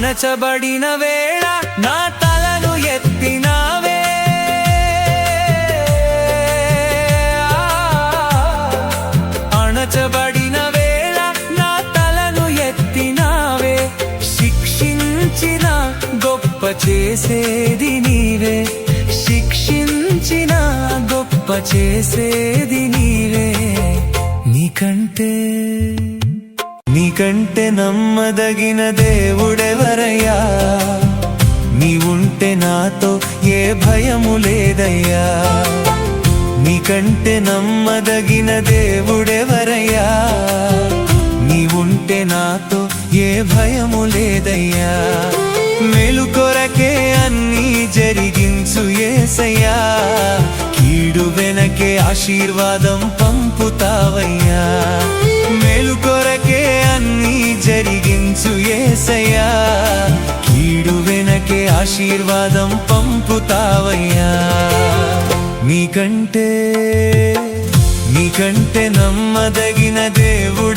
అణచబడిన వేళ నా తలను ఎత్తినావే, అణచబడిన వేళ నా తలను ఎత్తినావే. శిక్షించిన గొప్ప చేసేది నీవే, శిక్షించిన గొప్ప చేసేది నీవే. నీకంటే నమ్మదగిన దేవుడెవరయ్యా? నీవుంటే నాతో ఏ భయము లేదయ్యా. నీకంటే నమ్మదగిన దేవుడెవరయ్యా? నీవుంటే నాతో ఏ భయము లేదయ్యా. మేలు కొరకే అన్నీ జరిగించు యేసయ్యా, కీడు వెనకే ఆశీర్వాదం పంపుతావయ్యా. మేలు కొరకే అన్నీ జరిగించు యేసయ్యా, కీడు వెనకే ఆశీర్వాదం పంపుతావయ్యా. నీకంటే నమ్మదగిన దేవుడు